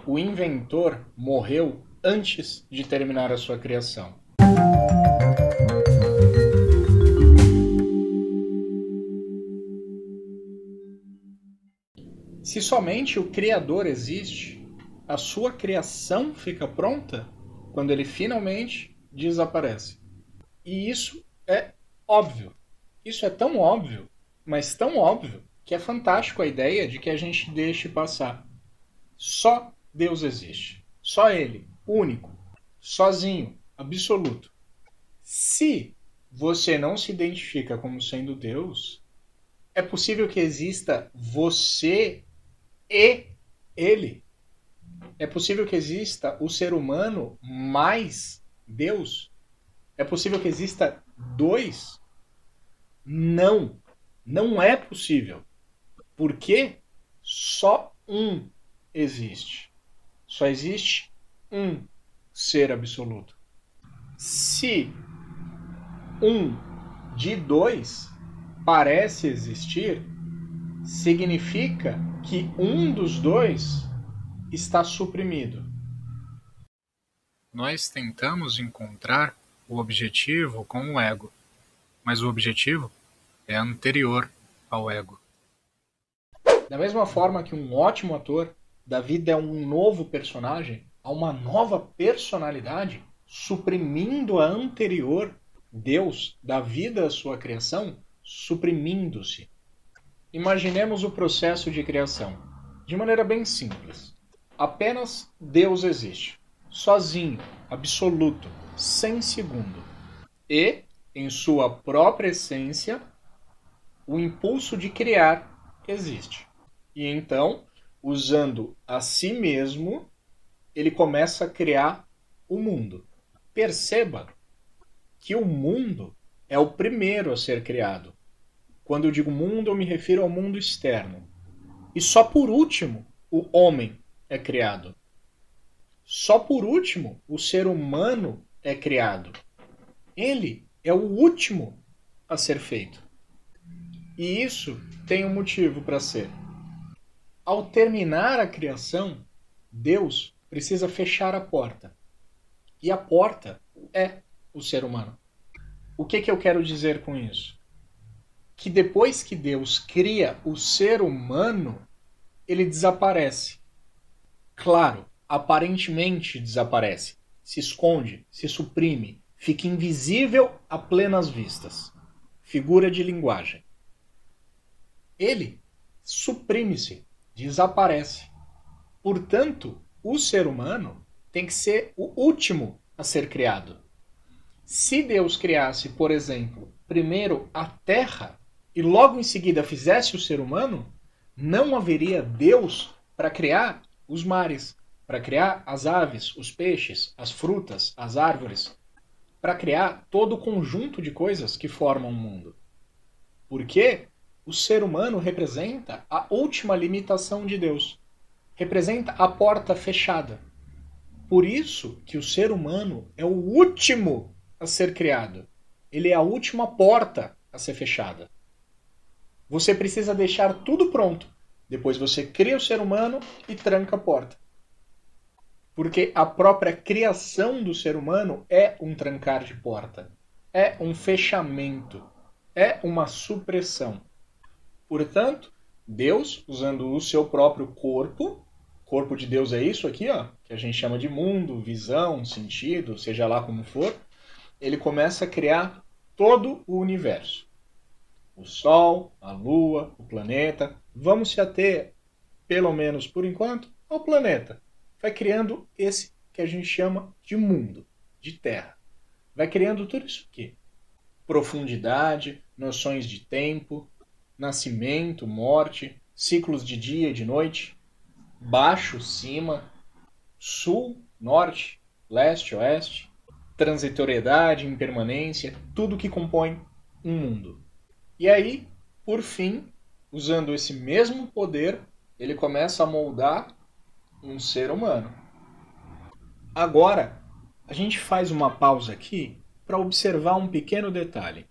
o inventor morreu antes de terminar a sua criação. Se somente o Criador existe, a sua criação fica pronta quando ele finalmente desaparece. E isso é óbvio. Isso é tão óbvio, mas tão óbvio, que é fantástico a ideia de que a gente deixe passar. Só Deus existe. Só Ele, único, sozinho, absoluto. Se você não se identifica como sendo Deus, é possível que exista você e Ele. É possível que exista o ser humano mais Deus. É possível que exista dois? Não. Não é possível. Porque só um existe. Só existe um ser absoluto. Se um de dois parece existir, significa que um dos dois está suprimido. Nós tentamos encontrar o objetivo com o ego, mas o objetivo é anterior ao ego. Da mesma forma que um ótimo ator dá vida a um novo personagem, a uma nova personalidade, suprimindo a anterior, Deus dá vida à sua criação, suprimindo-se. Imaginemos o processo de criação, de maneira bem simples. Apenas Deus existe, sozinho, absoluto, sem segundo. E, em sua própria essência, o impulso de criar existe. E então, usando a si mesmo, ele começa a criar o mundo. Perceba que o mundo é o primeiro a ser criado. Quando eu digo mundo, eu me refiro ao mundo externo. E só por último, o homem é criado. Só por último, o ser humano é criado. Ele é o último a ser feito. E isso tem um motivo para ser. Ao terminar a criação, Deus precisa fechar a porta. E a porta é o ser humano. O que eu quero dizer com isso? Que depois que Deus cria o ser humano, ele desaparece. Claro, aparentemente desaparece. Se esconde, se suprime, fica invisível a plenas vistas. Figura de linguagem. Ele suprime-se, desaparece. Portanto, o ser humano tem que ser o último a ser criado. Se Deus criasse, por exemplo, primeiro a Terra e logo em seguida fizesse o ser humano, não haveria Deus para criar os mares, para criar as aves, os peixes, as frutas, as árvores, para criar todo o conjunto de coisas que formam o mundo. Porque o ser humano representa a última limitação de Deus. Representa a porta fechada. Por isso que o ser humano é o último a ser criado. Ele é a última porta a ser fechada. Você precisa deixar tudo pronto. Depois você cria o ser humano e tranca a porta. Porque a própria criação do ser humano é um trancar de porta. É um fechamento. É uma supressão. Portanto, Deus, usando o seu próprio corpo de Deus é isso aqui, ó, que a gente chama de mundo, visão, sentido, seja lá como for, ele começa a criar todo o universo. O Sol, a Lua, o planeta. Vamos se ater, pelo menos por enquanto, ao planeta. Vai criando esse que a gente chama de mundo, de terra. Vai criando tudo isso aqui. Profundidade, noções de tempo, nascimento, morte, ciclos de dia e de noite, baixo, cima, sul, norte, leste, oeste, transitoriedade, impermanência, tudo que compõe um mundo. E aí, por fim, usando esse mesmo poder, ele começa a moldar um ser humano. Agora, a gente faz uma pausa aqui para observar um pequeno detalhe.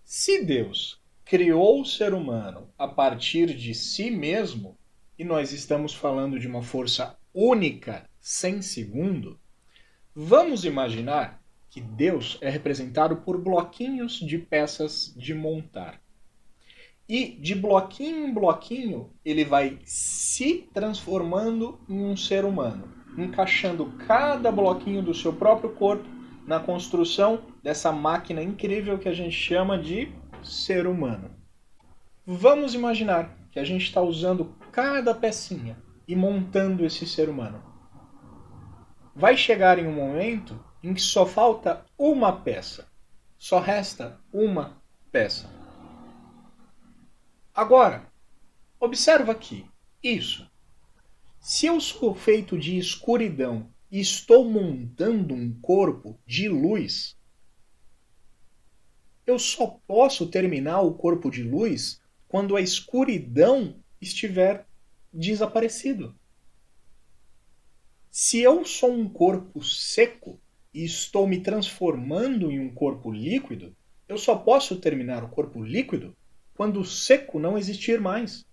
Se Deus criou o ser humano a partir de si mesmo, e nós estamos falando de uma força única, sem segundo, vamos imaginar que Deus é representado por bloquinhos de peças de montar. E de bloquinho em bloquinho, ele vai se transformando em um ser humano, encaixando cada bloquinho do seu próprio corpo na construção dessa máquina incrível que a gente chama de ser humano. Vamos imaginar que a gente está usando cada pecinha e montando esse ser humano. Vai chegar em um momento em que só falta uma peça. Só resta uma peça. Agora, observa aqui, isso. Se eu sou feito de escuridão e estou montando um corpo de luz, eu só posso terminar o corpo de luz quando a escuridão estiver desaparecido. Se eu sou um corpo seco e estou me transformando em um corpo líquido, eu só posso terminar o corpo líquido quando o seco não existir mais.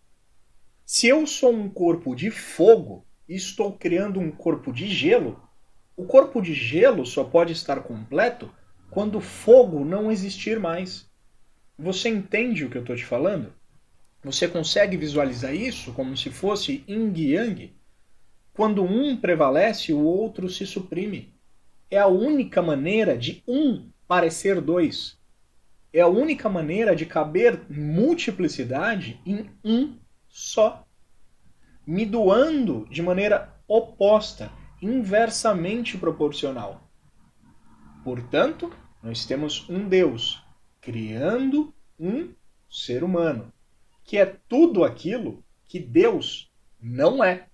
Se eu sou um corpo de fogo e estou criando um corpo de gelo, o corpo de gelo só pode estar completo quando o fogo não existir mais. Você entende o que eu estou te falando? Você consegue visualizar isso como se fosse yin e yang? Quando um prevalece, o outro se suprime. É a única maneira de um parecer dois. É a única maneira de caber multiplicidade em um só. Me doando de maneira oposta, inversamente proporcional. Portanto, nós temos um Deus criando um ser humano, que é tudo aquilo que Deus não é.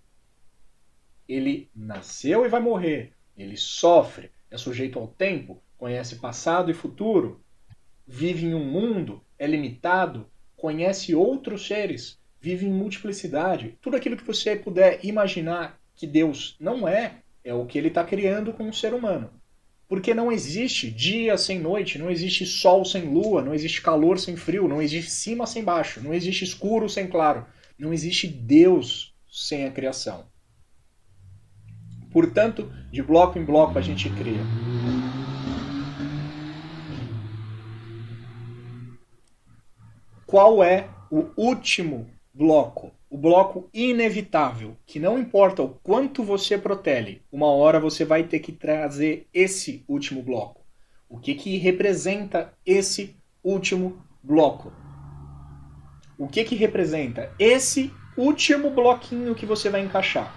Ele nasceu e vai morrer. Ele sofre, é sujeito ao tempo, conhece passado e futuro, vive em um mundo, é limitado, conhece outros seres, vive em multiplicidade. Tudo aquilo que você puder imaginar que Deus não é, é o que ele está criando com o ser humano. Porque não existe dia sem noite, não existe sol sem lua, não existe calor sem frio, não existe cima sem baixo, não existe escuro sem claro, não existe Deus sem a criação. Portanto, de bloco em bloco a gente cria. Qual é o último bloco? O bloco inevitável, que não importa o quanto você protele, uma hora você vai ter que trazer esse último bloco. O que representa esse último bloco? O que representa esse último bloquinho que você vai encaixar?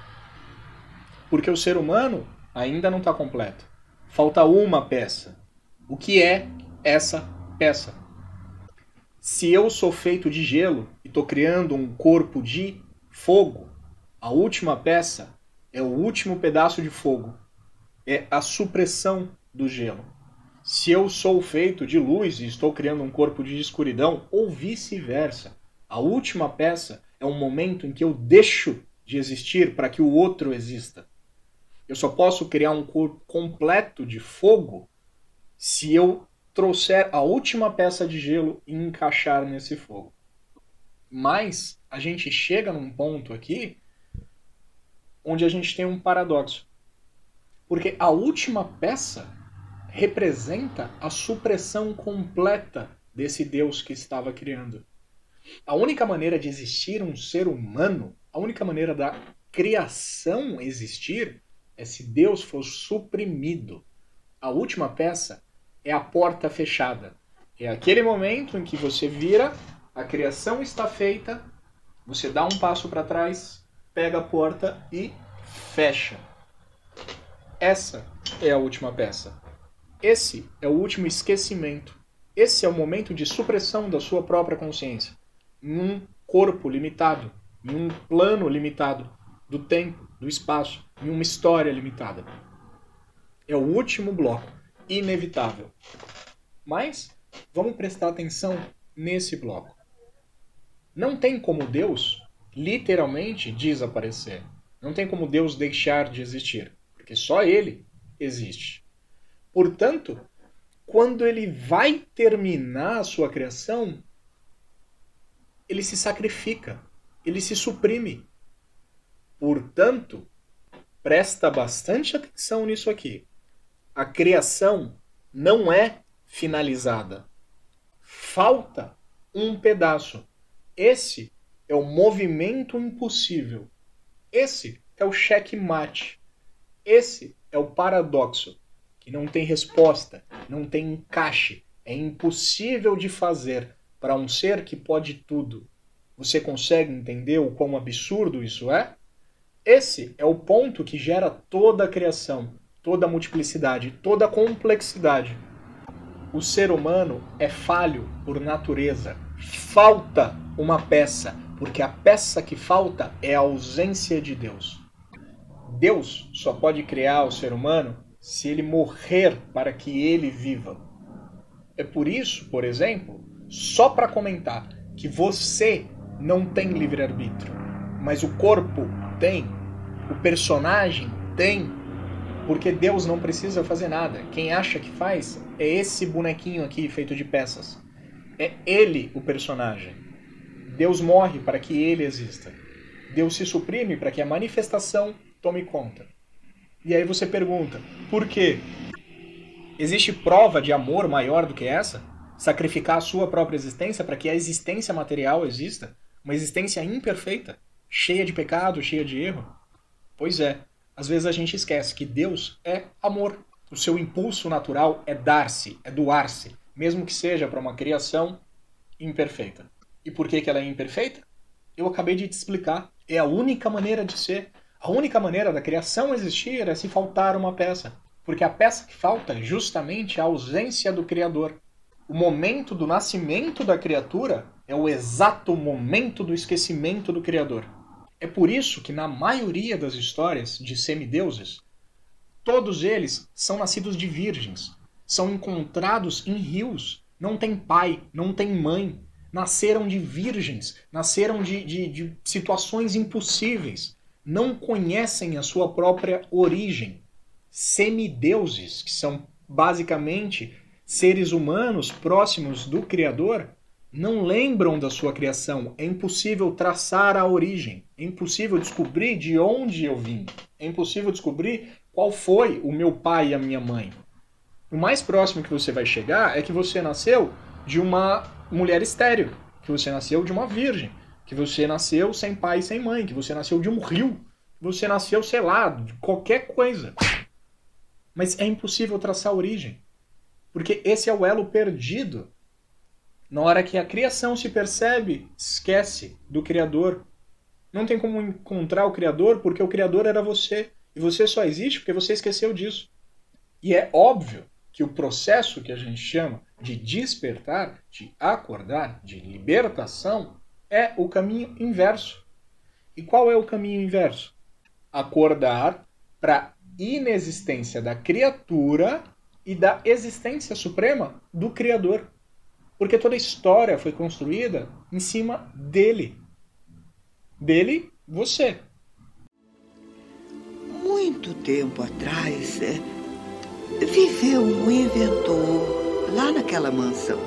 Porque o ser humano ainda não está completo. Falta uma peça. O que é essa peça? Se eu sou feito de gelo e estou criando um corpo de fogo, a última peça é o último pedaço de fogo. É a supressão do gelo. Se eu sou feito de luz e estou criando um corpo de escuridão, ou vice-versa, a última peça é um momento em que eu deixo de existir para que o outro exista. Eu só posso criar um corpo completo de fogo se eu trouxer a última peça de gelo e encaixar nesse fogo. Mas a gente chega num ponto aqui onde a gente tem um paradoxo. Porque a última peça representa a supressão completa desse Deus que estava criando. A única maneira de existir um ser humano, a única maneira da criação existir, é se Deus for suprimido. A última peça é a porta fechada. É aquele momento em que você vira, a criação está feita, você dá um passo para trás, pega a porta e fecha. Essa é a última peça. Esse é o último esquecimento. Esse é o momento de supressão da sua própria consciência. Em um corpo limitado, em um plano limitado do tempo, do espaço, em uma história limitada. É o último bloco, inevitável. Mas vamos prestar atenção nesse bloco. Não tem como Deus literalmente desaparecer. Não tem como Deus deixar de existir, porque só Ele existe. Portanto, quando Ele vai terminar a sua criação, Ele se sacrifica, Ele se suprime. Portanto, presta bastante atenção nisso aqui. A criação não é finalizada. Falta um pedaço. Esse é o movimento impossível. Esse é o checkmate. Esse é o paradoxo, que não tem resposta, não tem encaixe. É impossível de fazer para um ser que pode tudo. Você consegue entender o quão absurdo isso é? Esse é o ponto que gera toda a criação, toda a multiplicidade, toda a complexidade. O ser humano é falho por natureza. Falta uma peça, porque a peça que falta é a ausência de Deus. Deus só pode criar o ser humano se ele morrer para que ele viva. É por isso, por exemplo, só para comentar, que você não tem livre-arbítrio, mas o corpo tem, o personagem tem, porque Deus não precisa fazer nada. Quem acha que faz é esse bonequinho aqui feito de peças. É ele o personagem. Deus morre para que ele exista. Deus se suprime para que a manifestação tome conta. E aí você pergunta, por quê? Existe prova de amor maior do que essa? Sacrificar a sua própria existência para que a existência material exista? Uma existência imperfeita, cheia de pecado, cheia de erro? Pois é, às vezes a gente esquece que Deus é amor. O seu impulso natural é dar-se, é doar-se, mesmo que seja para uma criação imperfeita. E por que ela é imperfeita? Eu acabei de te explicar. É a única maneira de ser. A única maneira da criação existir é se faltar uma peça. Porque a peça que falta é justamente a ausência do Criador. O momento do nascimento da criatura é o exato momento do esquecimento do Criador. É por isso que na maioria das histórias de semideuses, todos eles são nascidos de virgens. São encontrados em rios. Não tem pai, não tem mãe. Nasceram de virgens, nasceram de situações impossíveis. Não conhecem a sua própria origem. Semideuses, que são basicamente seres humanos próximos do Criador, não lembram da sua criação. É impossível traçar a origem. É impossível descobrir de onde eu vim. É impossível descobrir qual foi o meu pai e a minha mãe. O mais próximo que você vai chegar é que você nasceu de uma mulher estéril, que você nasceu de uma virgem, que você nasceu sem pai e sem mãe, que você nasceu de um rio, que você nasceu, sei lá, de qualquer coisa. Mas é impossível traçar a origem, porque esse é o elo perdido. Na hora que a criação se percebe, esquece do Criador. Não tem como encontrar o Criador, porque o Criador era você, e você só existe porque você esqueceu disso. E é óbvio que o processo que a gente chama de despertar, de acordar, de libertação, é o caminho inverso. E qual é o caminho inverso? Acordar para a inexistência da criatura e da existência suprema do Criador. Porque toda a história foi construída em cima dele. Dele, você. Muito tempo atrás, viveu um inventor lá naquela mansão.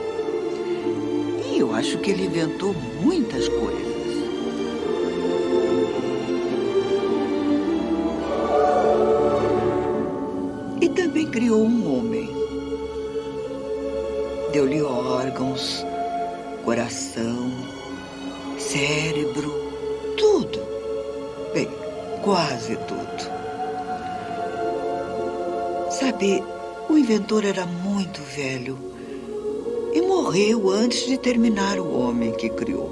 E eu acho que ele inventou muitas coisas. E também criou um homem. Deu-lhe órgãos, coração, cérebro, tudo. Bem, quase tudo. Sabe, o inventor era muito velho e morreu antes de terminar o homem que criou.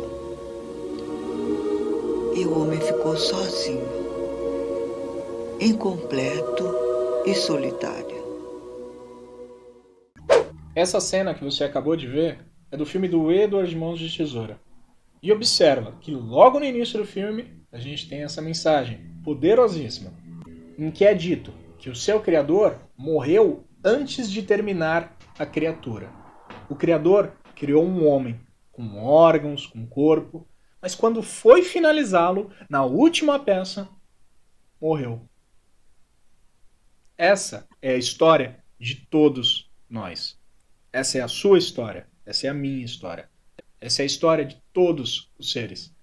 E o homem ficou sozinho, incompleto e solitário. Essa cena que você acabou de ver é do filme do Edward Mãos de Tesoura. E observa que logo no início do filme a gente tem essa mensagem poderosíssima, em que é dito que o seu Criador morreu antes de terminar a criatura. O Criador criou um homem, com órgãos, com corpo, mas quando foi finalizá-lo, na última peça, morreu. Essa é a história de todos nós. Essa é a sua história, essa é a minha história. Essa é a história de todos os seres.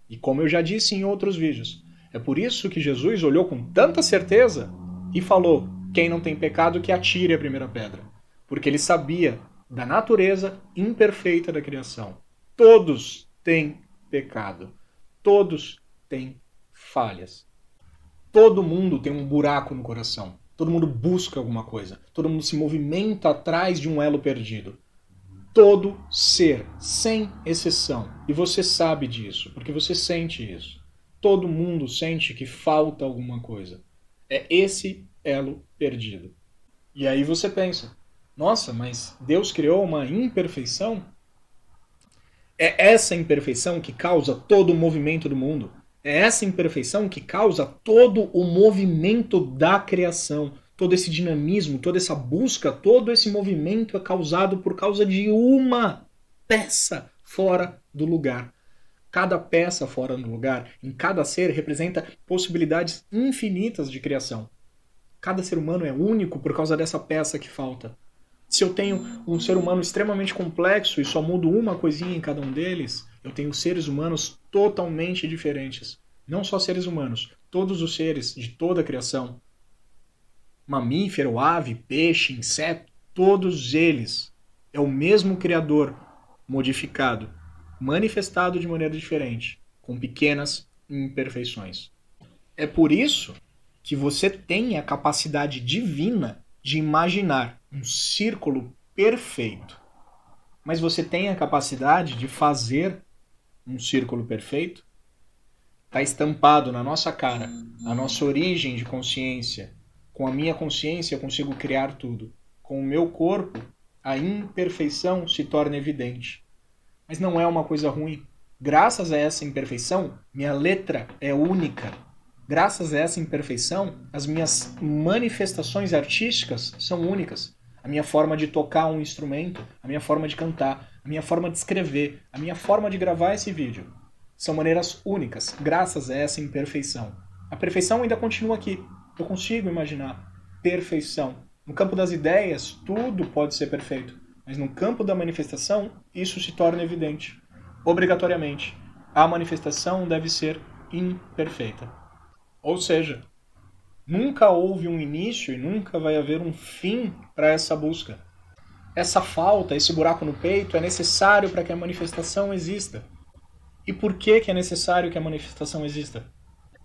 E como eu já disse em outros vídeos, É por isso que Jesus olhou com tanta certeza e falou: quem não tem pecado que atire a primeira pedra. Porque ele sabia da natureza imperfeita da criação. Todos têm pecado. Todos têm falhas. Todo mundo tem um buraco no coração. Todo mundo busca alguma coisa. Todo mundo se movimenta atrás de um elo perdido. Todo ser, sem exceção. E você sabe disso, porque você sente isso. Todo mundo sente que falta alguma coisa. É esse elo perdido. E aí você pensa, nossa, mas Deus criou uma imperfeição? É essa imperfeição que causa todo o movimento do mundo. É essa imperfeição que causa todo o movimento da criação. Todo esse dinamismo, toda essa busca, todo esse movimento é causado por causa de uma peça fora do lugar. Cada peça fora do lugar, em cada ser, representa possibilidades infinitas de criação. Cada ser humano é único por causa dessa peça que falta. Se eu tenho um ser humano extremamente complexo e só mudo uma coisinha em cada um deles, eu tenho seres humanos totalmente diferentes. Não só seres humanos, todos os seres de toda a criação. Mamífero, ave, peixe, inseto, todos eles é o mesmo Criador modificado, manifestado de maneira diferente, com pequenas imperfeições. É por isso que você tem a capacidade divina de imaginar um círculo perfeito. Mas você tem a capacidade de fazer um círculo perfeito? Está estampado na nossa cara, a nossa origem de consciência. Com a minha consciência eu consigo criar tudo. Com o meu corpo, a imperfeição se torna evidente. Mas não é uma coisa ruim. Graças a essa imperfeição, minha letra é única. Graças a essa imperfeição, as minhas manifestações artísticas são únicas. A minha forma de tocar um instrumento, a minha forma de cantar, a minha forma de escrever, a minha forma de gravar esse vídeo. São maneiras únicas, graças a essa imperfeição. A perfeição ainda continua aqui. Eu consigo imaginar perfeição. No campo das ideias, tudo pode ser perfeito. Mas no campo da manifestação, isso se torna evidente. Obrigatoriamente, a manifestação deve ser imperfeita. Ou seja, nunca houve um início e nunca vai haver um fim para essa busca. Essa falta, esse buraco no peito é necessário para que a manifestação exista. E por que é necessário que a manifestação exista?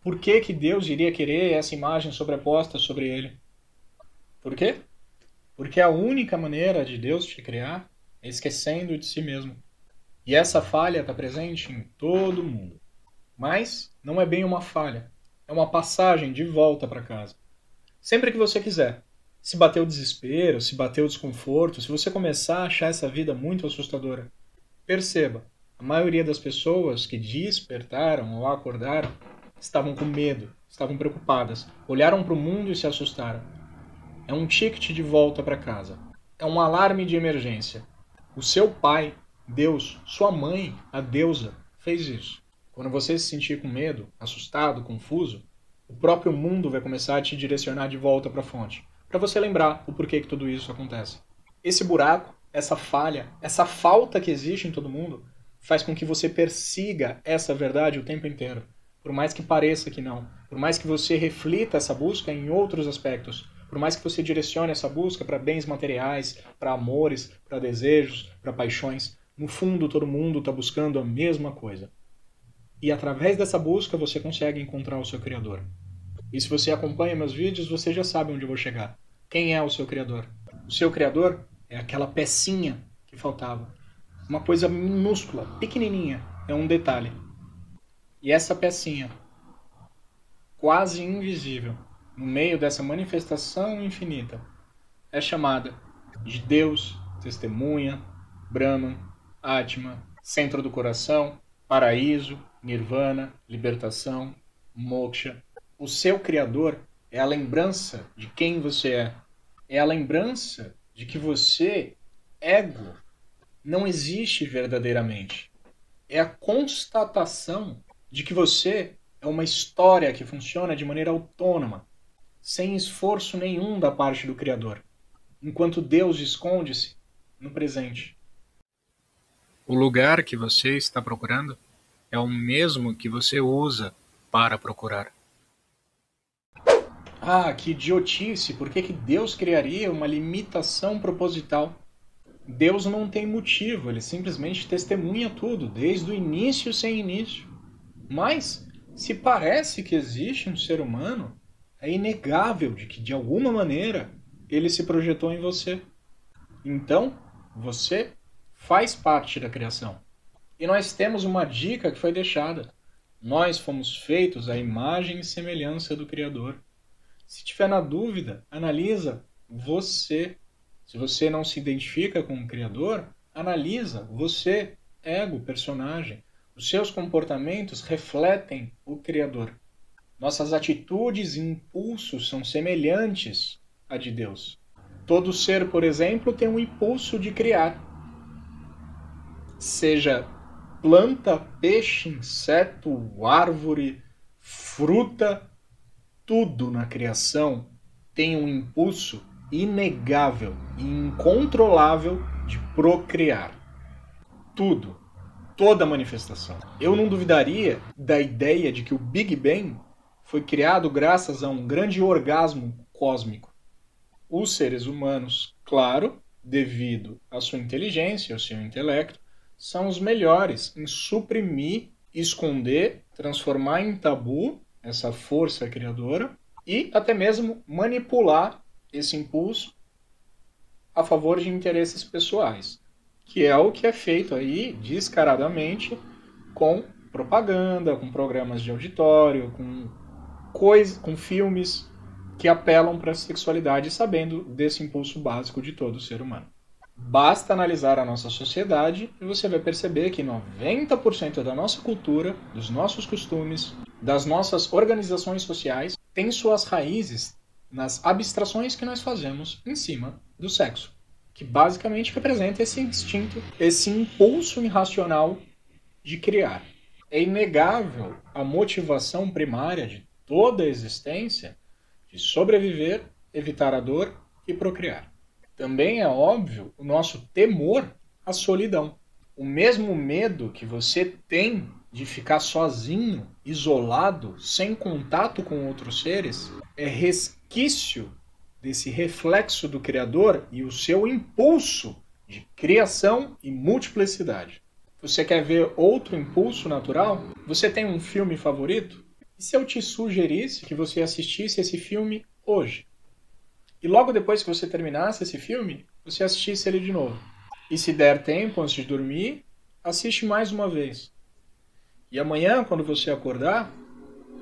Por que Deus iria querer essa imagem sobreposta sobre ele? Por quê? Porque a única maneira de Deus te criar é esquecendo de si mesmo. E essa falha está presente em todo mundo. Mas não é bem uma falha. É uma passagem de volta para casa. Sempre que você quiser. Se bater o desespero, se bater o desconforto, se você começar a achar essa vida muito assustadora, perceba, a maioria das pessoas que despertaram ou acordaram estavam com medo, estavam preocupadas, olharam para o mundo e se assustaram. É um ticket de volta para casa. É um alarme de emergência. O seu pai, Deus, sua mãe, a deusa, fez isso. Quando você se sentir com medo, assustado, confuso, o próprio mundo vai começar a te direcionar de volta para a fonte, para você lembrar o porquê que tudo isso acontece. Esse buraco, essa falha, essa falta que existe em todo mundo, faz com que você persiga essa verdade o tempo inteiro. Por mais que pareça que não. Por mais que você reflita essa busca em outros aspectos. Por mais que você direcione essa busca para bens materiais, para amores, para desejos, para paixões. No fundo, todo mundo está buscando a mesma coisa. E através dessa busca você consegue encontrar o seu Criador. E se você acompanha meus vídeos, você já sabe onde eu vou chegar. Quem é o seu Criador? O seu Criador é aquela pecinha que faltava. Uma coisa minúscula, pequenininha, é um detalhe. E essa pecinha, quase invisível, no meio dessa manifestação infinita, é chamada de Deus, Testemunha, Brahman, Atma, Centro do Coração, Paraíso, Nirvana, Libertação, Moksha. O seu Criador é a lembrança de quem você é. É a lembrança de que você, ego, não existe verdadeiramente. É a constatação de que você é uma história que funciona de maneira autônoma, sem esforço nenhum da parte do Criador, enquanto Deus esconde-se no presente. O lugar que você está procurando é o mesmo que você usa para procurar. Ah, que idiotice! Por que Deus criaria uma limitação proposital? Deus não tem motivo, ele simplesmente testemunha tudo, desde o início sem início. Mas, se parece que existe um ser humano, é inegável de que, de alguma maneira, ele se projetou em você. Então, você faz parte da criação. E nós temos uma dica que foi deixada. Nós fomos feitos à imagem e semelhança do Criador. Se tiver na dúvida, analisa você. Se você não se identifica com o Criador, analisa você, ego, personagem. Os seus comportamentos refletem o Criador. Nossas atitudes e impulsos são semelhantes à de Deus. Todo ser, por exemplo, tem um impulso de criar. Seja planta, peixe, inseto, árvore, fruta, tudo na criação tem um impulso inegável e incontrolável de procriar. Tudo, toda manifestação. Eu não duvidaria da ideia de que o Big Bang foi criado graças a um grande orgasmo cósmico. Os seres humanos, claro, devido à sua inteligência, ao seu intelecto, são os melhores em suprimir, esconder, transformar em tabu essa força criadora e até mesmo manipular esse impulso a favor de interesses pessoais, que é o que é feito aí descaradamente com propaganda, com programas de auditório, com filmes que apelam para a sexualidade, sabendo desse impulso básico de todo ser humano. Basta analisar a nossa sociedade e você vai perceber que 90% da nossa cultura, dos nossos costumes, das nossas organizações sociais, tem suas raízes nas abstrações que nós fazemos em cima do sexo, que basicamente representa esse instinto, esse impulso irracional de criar. É inegável a motivação primária de toda a existência de sobreviver, evitar a dor e procriar. Também é óbvio o nosso temor à solidão. O mesmo medo que você tem de ficar sozinho, isolado, sem contato com outros seres, é resquício desse reflexo do Criador e o seu impulso de criação e multiplicidade. Você quer ver outro impulso natural? Você tem um filme favorito? E se eu te sugerisse que você assistisse esse filme hoje? E logo depois que você terminasse esse filme, você assistisse ele de novo. E se der tempo antes de dormir, assiste mais uma vez. E amanhã, quando você acordar,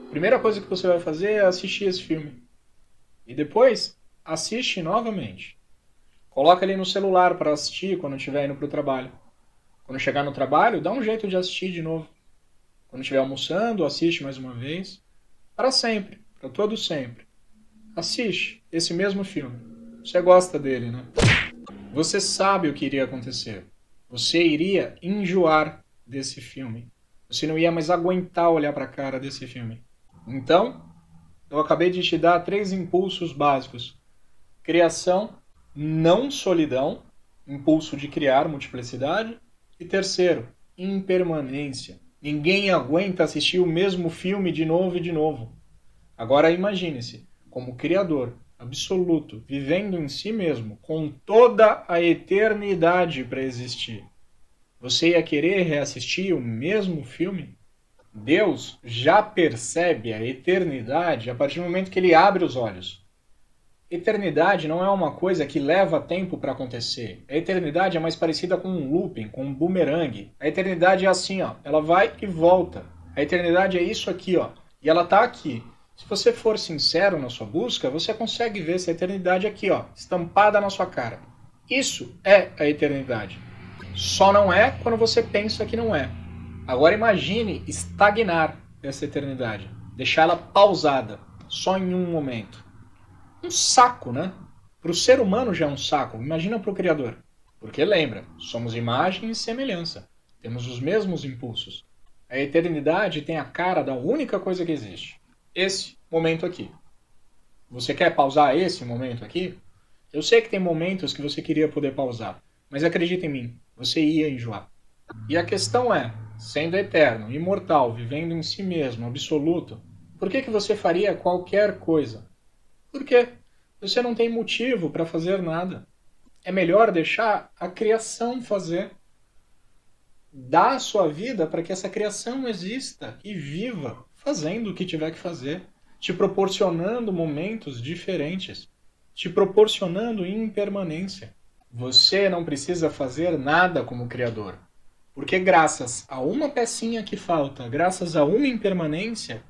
a primeira coisa que você vai fazer é assistir esse filme. E depois, assiste novamente. Coloca ele no celular para assistir quando estiver indo para o trabalho. Quando chegar no trabalho, dá um jeito de assistir de novo. Quando estiver almoçando, assiste mais uma vez. Para sempre, para todo sempre. Assiste esse mesmo filme. Você gosta dele, né? Você sabe o que iria acontecer. Você iria enjoar desse filme. Você não ia mais aguentar olhar para a cara desse filme. Então, eu acabei de te dar 3 impulsos básicos. Criação, não solidão, impulso de criar multiplicidade. E terceiro, impermanência. Ninguém aguenta assistir o mesmo filme de novo e de novo. Agora imagine-se como criador absoluto, vivendo em si mesmo, com toda a eternidade para existir. Você ia querer reassistir o mesmo filme? Deus já percebe a eternidade a partir do momento que ele abre os olhos. Eternidade não é uma coisa que leva tempo para acontecer. A eternidade é mais parecida com um looping, com um boomerang. A eternidade é assim, ó, ela vai e volta. A eternidade é isso aqui, ó, e ela está aqui. Se você for sincero na sua busca, você consegue ver essa eternidade aqui, ó, estampada na sua cara. Isso é a eternidade. Só não é quando você pensa que não é. Agora imagine estagnar essa eternidade. Deixar ela pausada, só em um momento. Um saco, né? Para o ser humano já é um saco. Imagina para o Criador. Porque lembra, somos imagem e semelhança. Temos os mesmos impulsos. A eternidade tem a cara da única coisa que existe. Esse momento aqui. Você quer pausar esse momento aqui? Eu sei que tem momentos que você queria poder pausar, mas acredita em mim, você ia enjoar. E a questão é, sendo eterno, imortal, vivendo em si mesmo, absoluto, por que você faria qualquer coisa? Por quê? Você não tem motivo para fazer nada. É melhor deixar a criação fazer. Dá a sua vida para que essa criação exista e viva, fazendo o que tiver que fazer, te proporcionando momentos diferentes, te proporcionando impermanência. Você não precisa fazer nada como criador, porque graças a uma pecinha que falta, graças a uma impermanência,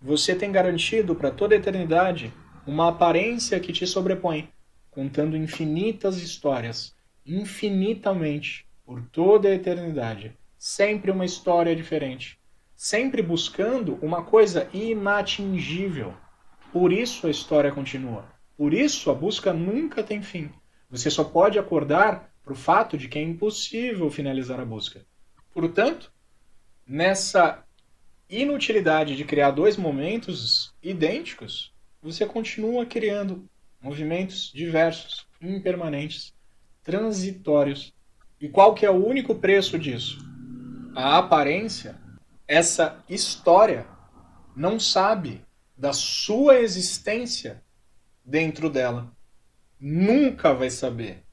você tem garantido para toda a eternidade uma aparência que te sobrepõe, contando infinitas histórias, infinitamente, por toda a eternidade. Sempre uma história diferente. Sempre buscando uma coisa inatingível. Por isso a história continua. Por isso a busca nunca tem fim. Você só pode acordar para o fato de que é impossível finalizar a busca. Portanto, nessa inutilidade de criar dois momentos idênticos, você continua criando movimentos diversos, impermanentes, transitórios. E qual que é o único preço disso? A aparência. Essa história não sabe da sua existência dentro dela. Nunca vai saber.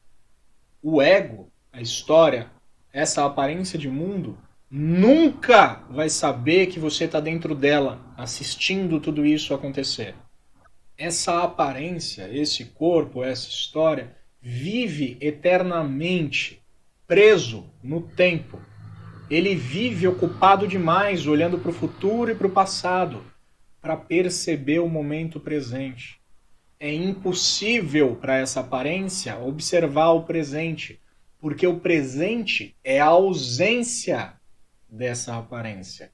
O ego, a história, essa aparência de mundo, nunca vai saber que você está dentro dela, assistindo tudo isso acontecer. Essa aparência, esse corpo, essa história, vive eternamente, preso no tempo. Ele vive ocupado demais, olhando para o futuro e para o passado, para perceber o momento presente. É impossível para essa aparência observar o presente, porque o presente é a ausência dessa aparência.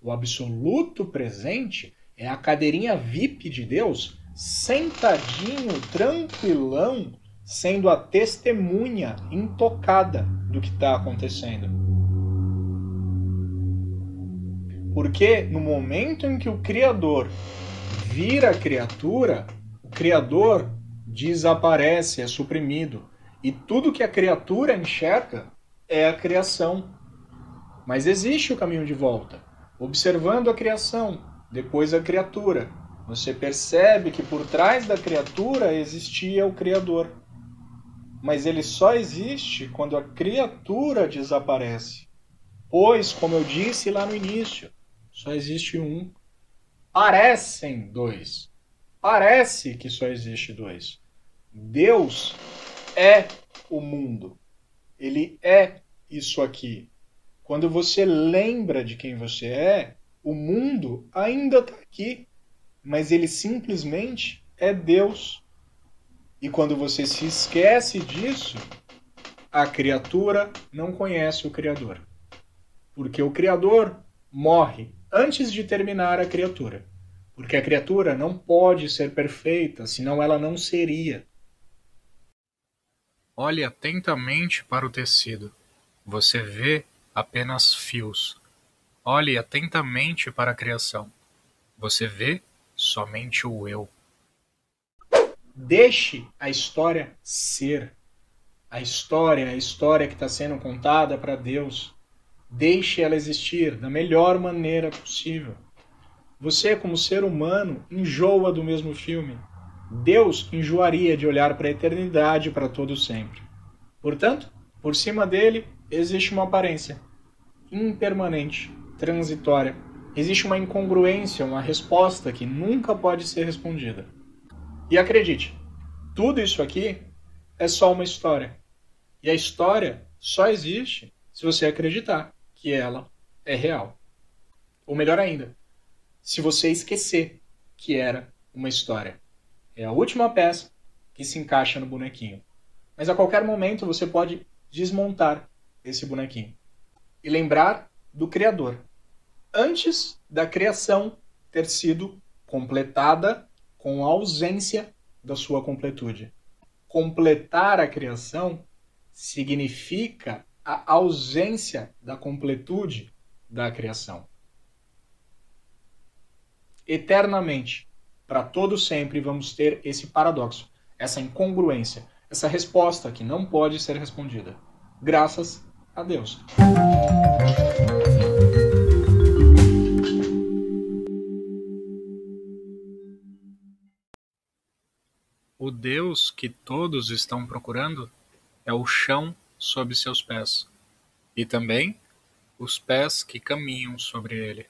O absoluto presente é a cadeirinha VIP de Deus, sentadinho, tranquilão, sendo a testemunha intocada do que está acontecendo. Porque no momento em que o Criador vira criatura, o Criador desaparece, é suprimido. E tudo que a criatura enxerga é a criação. Mas existe o caminho de volta. Observando a criação, depois a criatura, você percebe que por trás da criatura existia o Criador. Mas ele só existe quando a criatura desaparece. Pois, como eu disse lá no início, só existe um. Parecem dois. Parece que só existe dois. Deus é o mundo. Ele é isso aqui. Quando você lembra de quem você é, o mundo ainda está aqui. Mas ele simplesmente é Deus. E quando você se esquece disso, a criatura não conhece o Criador. Porque o Criador morre antes de terminar a criatura. Porque a criatura não pode ser perfeita, senão ela não seria. Olhe atentamente para o tecido. Você vê apenas fios. Olhe atentamente para a criação. Você vê somente o eu. Deixe a história ser. A história é a história que está sendo contada para Deus. Deixe ela existir da melhor maneira possível. Você, como ser humano, enjoa do mesmo filme. Deus enjoaria de olhar para a eternidade para todo sempre. Portanto, por cima dele existe uma aparência impermanente, transitória. Existe uma incongruência, uma resposta que nunca pode ser respondida. E acredite, tudo isso aqui é só uma história. E a história só existe se você acreditar que ela é real. Ou melhor ainda, se você esquecer que era uma história. É a última peça que se encaixa no bonequinho. Mas a qualquer momento você pode desmontar esse bonequinho e lembrar do Criador. Antes da criação ter sido completada com a ausência da sua completude. Completar a criação significa a ausência da completude da criação. Eternamente, para todo sempre, vamos ter esse paradoxo, essa incongruência, essa resposta que não pode ser respondida. Graças a Deus. O Deus que todos estão procurando é o chão sob seus pés, e também os pés que caminham sobre ele.